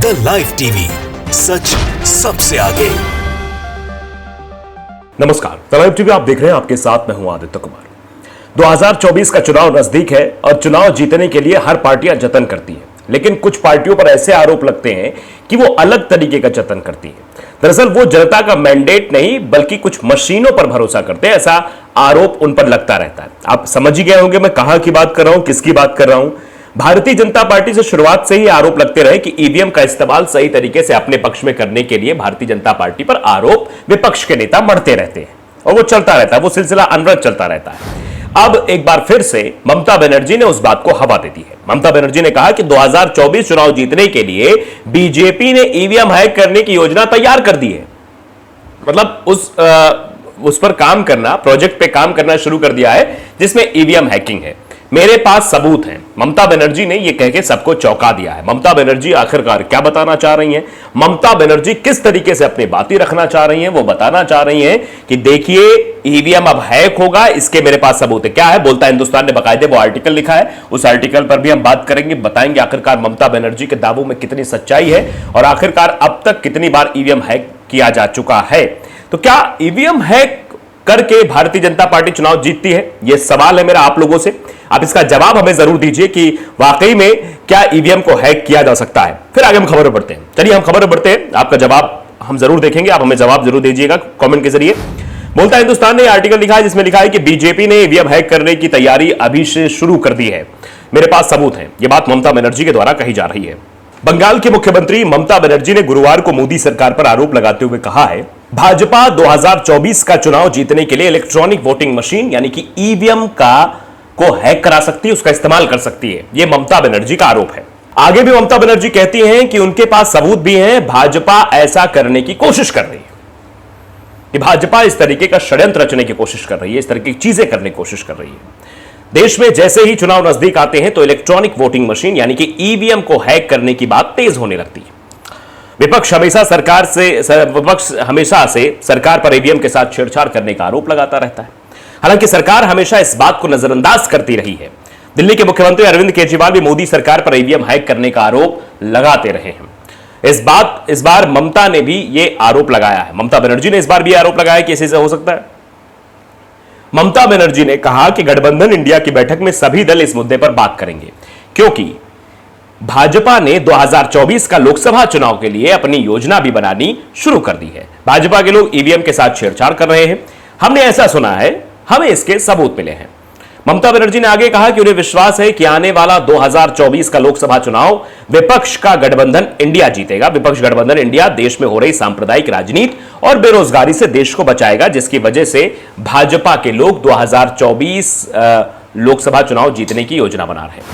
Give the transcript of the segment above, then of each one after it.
The live TV, सच सबसे आगे। नमस्कार, द लाइव टीवी आप देख रहे हैं। आपके साथ मैं हूं आदित्य कुमार। 2024 का चुनाव नजदीक है और चुनाव जीतने के लिए हर पार्टियां जतन करती हैं, लेकिन कुछ पार्टियों पर ऐसे आरोप लगते हैं कि वो अलग तरीके का जतन करती है। दरअसल वो जनता का मैंडेट नहीं बल्कि कुछ मशीनों पर भरोसा करते हैं, ऐसा आरोप उन पर लगता रहता है। आप समझ ही गए होंगे मैं कहां की बात कर रहा हूं, किसकी बात कर रहा हूं। भारतीय जनता पार्टी से शुरुआत से ही आरोप लगते रहे कि ईवीएम का इस्तेमाल सही तरीके से अपने पक्ष में करने के लिए भारतीय जनता पार्टी पर आरोप विपक्ष के नेता मढ़ते रहते हैं और वो चलता रहता है, वो सिलसिला अनवरत चलता रहता है। अब एक बार फिर से ममता बनर्जी ने उस बात को हवा दे दी है। ममता बनर्जी ने कहा कि 2024 चुनाव जीतने के लिए बीजेपी ने ईवीएम हैक करने की योजना तैयार कर दी है। मतलब उस पर काम करना, प्रोजेक्ट पे काम करना शुरू कर दिया है जिसमें ईवीएम हैकिंग है। मेरे पास सबूत हैं। ममता बनर्जी ने यह कह के सबको चौंका दिया है। ममता बनर्जी आखिरकार क्या बताना चाह रही हैं? ममता बनर्जी किस तरीके से अपनी बातें रखना चाह रही हैं? वो बताना चाह रही हैं कि देखिए ईवीएम अब हैक होगा, इसके मेरे पास सबूत है। क्या है? बोलता हिंदुस्तान ने बाकायदे वो आर्टिकल लिखा है, उस आर्टिकल पर भी हम बात करेंगे, बताएंगे आखिरकार ममता बनर्जी के दावों में कितनी सच्चाई है और आखिरकार अब तक कितनी बार ईवीएम हैक किया जा चुका है। तो क्या ईवीएम हैक करके भारतीय जनता पार्टी चुनाव जीतती है? यह सवाल है मेरा आप लोगों से। आप इसका जवाब हमें जरूर दीजिए कि वाकई में क्या ईवीएम को हैक किया जा सकता है। फिर आगे हम खबर में बढ़ते हैं। चलिए हम खबर में बढ़ते हैं, आपका जवाब हम जरूर देखेंगे, आप हमें जवाब जरूर दीजिएगा कमेंट के जरिए। बोलता हिंदुस्तान ने आर्टिकल लिखा है जिसमें लिखा है कि बीजेपी ने ईवीएम हैक करने की तैयारी अभी से शुरू कर दी है। मेरे पास सबूत है। यह बात ममता बनर्जी के द्वारा कही जा रही है। बंगाल की मुख्यमंत्री ममता बनर्जी ने गुरुवार को मोदी सरकार पर आरोप लगाते हुए कहा है, भाजपा 2024 का चुनाव जीतने के लिए इलेक्ट्रॉनिक वोटिंग मशीन यानी कि ईवीएम को हैक करा सकती है, उसका इस्तेमाल कर सकती है। यह ममता बनर्जी का आरोप है। आगे भी ममता बनर्जी कहती हैं कि उनके पास सबूत भी हैं, भाजपा ऐसा करने की कोशिश कर रही है, कि भाजपा इस तरीके का षड्यंत्र रचने की कोशिश कर रही है, इस तरीके की चीजें करने की कोशिश कर रही है। देश में जैसे ही चुनाव नजदीक आते हैं तो इलेक्ट्रॉनिक वोटिंग मशीन यानी कि ईवीएम को हैक करने की बात तेज होने लगती है। विपक्ष हमेशा से सरकार पर ईवीएम के साथ छेड़छाड़ करने का आरोप लगाता रहता है। हालांकि सरकार हमेशा इस बात को नजरअंदाज करती रही है। दिल्ली के मुख्यमंत्री अरविंद केजरीवाल भी मोदी सरकार पर ईवीएम हैक करने का आरोप लगाते रहे हैं। इस बार ममता ने भी यह आरोप लगाया है। ममता बनर्जी ने इस बार भी आरोप लगाया कि ऐसे हो सकता है। ममता बनर्जी ने कहा कि गठबंधन इंडिया की बैठक में सभी दल इस मुद्दे पर बात करेंगे, क्योंकि भाजपा ने 2024 का लोकसभा चुनाव के लिए अपनी योजना भी बनानी शुरू कर दी है। भाजपा के लोग ईवीएम के साथ छेड़छाड़ कर रहे हैं, हमने ऐसा सुना है, हमें इसके सबूत मिले हैं। ममता बनर्जी ने आगे कहा कि उन्हें विश्वास है कि आने वाला 2024 का लोकसभा चुनाव विपक्ष का गठबंधन इंडिया जीतेगा। विपक्ष गठबंधन इंडिया देश में हो रही सांप्रदायिक राजनीति और बेरोजगारी से देश को बचाएगा, जिसकी वजह से भाजपा के लोग 2024 लोकसभा चुनाव जीतने की योजना बना रहे हैं।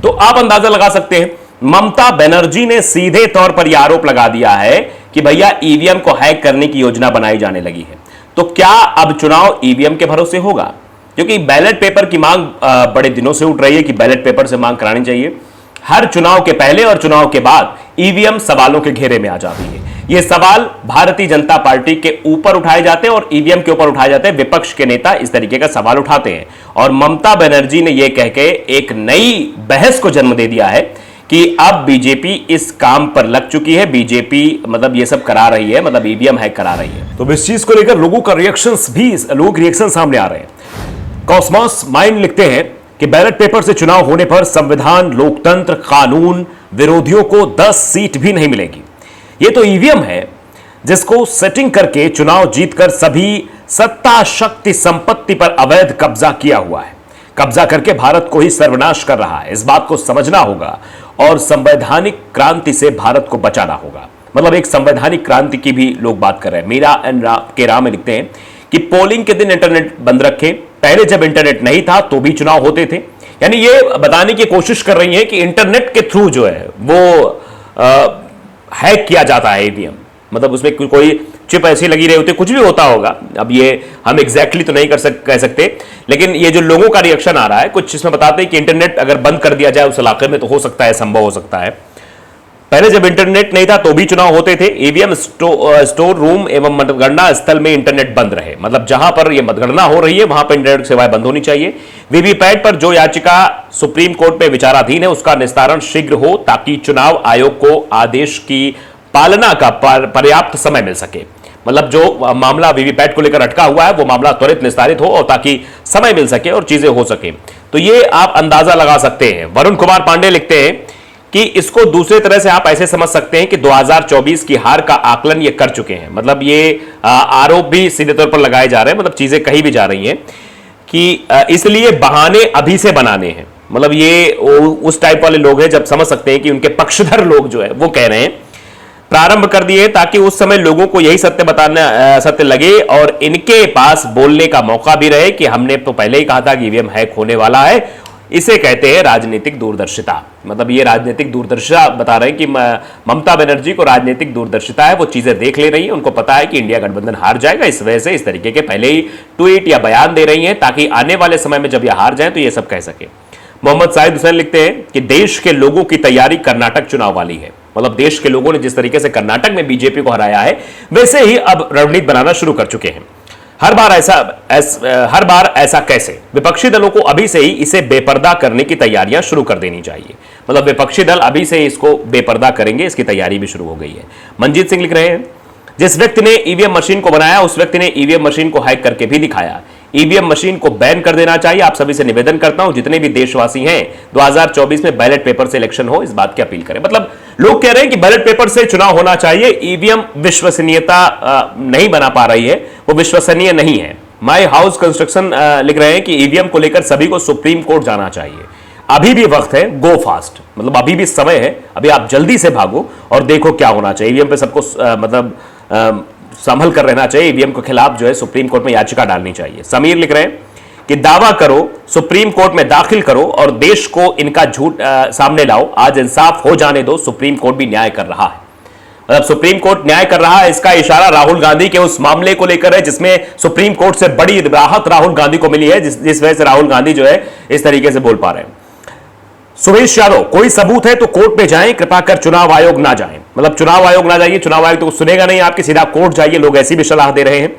तो आप अंदाजा लगा सकते हैं, ममता बनर्जी ने सीधे तौर पर यह आरोप लगा दिया है कि भैया ईवीएम को हैक करने की योजना बनाई जाने लगी है। तो क्या अब चुनाव ईवीएम के भरोसे होगा? क्योंकि बैलेट पेपर की मांग बड़े दिनों से उठ रही है कि बैलेट पेपर से मांग करानी चाहिए। हर चुनाव के पहले और चुनाव के बाद ईवीएम सवालों के घेरे में आ जाती है। ये सवाल भारतीय जनता पार्टी के ऊपर उठाए जाते हैं और ईवीएम के ऊपर उठाए जाते हैं। विपक्ष के नेता इस तरीके का सवाल उठाते हैं और ममता बनर्जी ने यह कह के एक नई बहस को जन्म दे दिया है कि अब बीजेपी इस काम पर लग चुकी है। बीजेपी मतलब ये सब करा रही है, मतलब ईवीएम हैक करा रही है। तो इस चीज को लेकर लोगों के रिएक्शन सामने आ रहे हैं। कॉस्मॉस माइंड लिखते हैं कि बैलेट पेपर से चुनाव होने पर संविधान, लोकतंत्र, कानून विरोधियों को 10 सीट भी नहीं मिलेगी। यह तो ईवीएम है जिसको सेटिंग करके चुनाव जीतकर सभी सत्ता, शक्ति, संपत्ति पर अवैध कब्जा किया हुआ है। कब्जा करके भारत को ही सर्वनाश कर रहा है। इस बात को समझना होगा और संवैधानिक क्रांति से भारत को बचाना होगा। मतलब एक संवैधानिक क्रांति की भी लोग बात कर रहे हैं। मीरा एंड के राम लिखते हैं कि पोलिंग के दिन इंटरनेट बंद रखें। पहले जब इंटरनेट नहीं था तो भी चुनाव होते थे। यानी ये बताने की कोशिश कर रही है कि इंटरनेट के थ्रू जो है वो हैक किया जाता है ईवीएम। मतलब उसमें कोई चिप ऐसी लगी रही होती, कुछ भी होता होगा। अब ये हम एग्जैक्टली तो नहीं कह सकते, लेकिन ये जो लोगों का रिएक्शन आ रहा है, कुछ इसमें बताते हैं कि इंटरनेट अगर बंद कर दिया जाए उस इलाके में तो हो सकता है, संभव हो सकता है। पहले जब इंटरनेट नहीं था तो भी चुनाव होते थे। ईवीएम स्टोर रूम एवं मतगणना स्थल में इंटरनेट बंद रहे। मतलब जहां पर यह मतगणना हो रही है वहां पर इंटरनेट सेवाएं बंद होनी चाहिए। वीवीपैट पर जो याचिका सुप्रीम कोर्ट में विचाराधीन है उसका निस्तारण शीघ्र हो ताकि चुनाव आयोग को आदेश की पालना का पर्याप्त समय मिल सके। मतलब जो मामला वीवीपैट को लेकर अटका हुआ है वो मामला त्वरित निस्तारित हो और ताकि समय मिल सके और चीजें हो सके। तो ये आप अंदाजा लगा सकते हैं। वरुण कुमार पांडे लिखते हैं कि इसको दूसरे तरह से आप ऐसे समझ सकते हैं कि 2024 की हार का आकलन ये कर चुके हैं। मतलब ये आरोप भी सीधे तौर पर लगाए जा रहे हैं, मतलब चीजें कही भी जा रही हैं कि इसलिए बहाने अभी से बनाने हैं। मतलब ये उस टाइप वाले लोग हैं जब समझ सकते हैं कि उनके पक्षधर लोग जो है वो कह रहे हैं प्रारंभ कर दिए ताकि उस समय लोगों को यही सत्य लगे और इनके पास बोलने का मौका भी रहे कि हमने तो पहले ही कहा था कि ईवीएम हैक होने वाला है। इसे कहते हैं राजनीतिक दूरदर्शिता। मतलब ये राजनीतिक दूरदर्शिता बता रहे हैं कि ममता बनर्जी को राजनीतिक दूरदर्शिता है, वो चीजें देख ले रही है, उनको पता है कि इंडिया गठबंधन हार जाएगा, इस वजह से इस तरीके के पहले ही ट्वीट या बयान दे रही हैं ताकि आने वाले समय में जब ये हार जाए तो ये सब कह सके। मोहम्मद साहिद हुसैन लिखते हैं कि देश के लोगों की तैयारी कर्नाटक चुनाव वाली है। मतलब देश के लोगों ने जिस तरीके से कर्नाटक में बीजेपी को हराया है वैसे ही अब रणनीति बनाना शुरू कर चुके हैं। हर बार ऐसा कैसे? विपक्षी दलों को अभी से ही इसे बेपर्दा करने की तैयारियां शुरू कर देनी चाहिए। मतलब विपक्षी दल अभी से इसको बेपर्दा करेंगे, इसकी तैयारी भी शुरू हो गई है। मनजीत सिंह लिख रहे हैं जिस व्यक्ति ने ईवीएम मशीन को बनाया उस व्यक्ति ने ईवीएम मशीन को हैक करके भी दिखाया। ईवीएम मशीन को बैन कर देना चाहिए। आप सभी से निवेदन करता हूं जितने भी देशवासी हैं 2024 में बैलेट पेपर से इलेक्शन हो, इस बात की अपील करें। मतलब लोग कह रहे हैं कि बैलेट पेपर से चुनाव होना चाहिए। ईवीएम विश्वसनीयता नहीं बना पा रही है, वो विश्वसनीय नहीं है। माई हाउस कंस्ट्रक्शन लिख रहे हैं कि ईवीएम को लेकर सभी को सुप्रीम कोर्ट जाना चाहिए। अभी भी वक्त है, गो फास्ट। मतलब अभी भी समय है, अभी आप जल्दी से भागो और देखो क्या होना चाहिए। ईवीएम पे सबको संभल कर रहना चाहिए। ईवीएम के खिलाफ जो है सुप्रीम कोर्ट में याचिका डालनी चाहिए। समीर लिख रहे हैं कि दावा करो, सुप्रीम कोर्ट में दाखिल करो और देश को इनका झूठ सामने लाओ। आज इंसाफ हो जाने दो, सुप्रीम कोर्ट भी न्याय कर रहा है। मतलब सुप्रीम कोर्ट न्याय कर रहा है, इसका इशारा राहुल गांधी के उस मामले को लेकर है जिसमें सुप्रीम कोर्ट से बड़ी राहत राहुल गांधी को मिली है, जिस वजह से राहुल गांधी जो है इस तरीके से बोल पा रहे हैं। सुरेश यादव, कोई सबूत है तो कोर्ट में जाएं, कृपा कर चुनाव आयोग ना जाएं। मतलब चुनाव आयोग ना जाइए, चुनाव आयोग तो सुनेगा नहीं आपकी, सीधा कोर्ट जाइए। लोग ऐसी भी सलाह दे रहे हैं।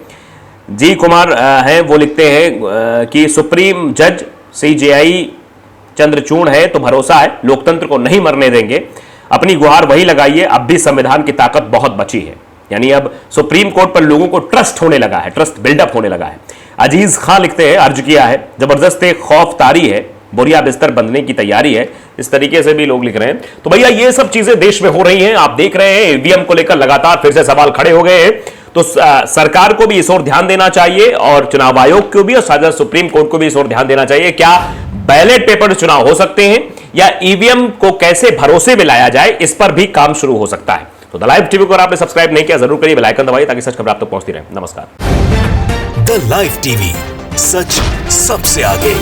जी कुमार हैं, वो लिखते हैं कि सुप्रीम जज सीजेआई चंद्रचूड़ है तो भरोसा है, लोकतंत्र को नहीं मरने देंगे। अपनी गुहार वही लगाइए, अब भी संविधान की ताकत बहुत बची है। यानी अब सुप्रीम कोर्ट पर लोगों को ट्रस्ट होने लगा है, ट्रस्ट बिल्डअप होने लगा है। अजीज खान लिखते हैं अर्ज किया है, जबरदस्त खौफ तारी है, बोरिया बिस्तर बंधने की तैयारी है। इस तरीके से भी लोग लिख रहे हैं। तो भैया ये सब चीजें देश में हो रही हैं, आप देख रहे हैं। ईवीएम को लेकर लगातार फिर से सवाल खड़े हो गए हैं। तो सरकार को भी इस ओर ध्यान देना चाहिए और चुनाव आयोग को भी और साथ सुप्रीम कोर्ट को भी इस ओर ध्यान देना चाहिए। क्या बैलेट पेपर चुनाव हो सकते हैं या ईवीएम को कैसे भरोसे में लाया जाए, इस पर भी काम शुरू हो सकता है। तो द लाइव टीवी को आपने सब्सक्राइब नहीं किया जरूर करिए, बेल आइकन दबाइए ताकि सच खबर आप तक पहुंचती रहे। नमस्कार। द लाइव टीवी, सच सबसे आगे।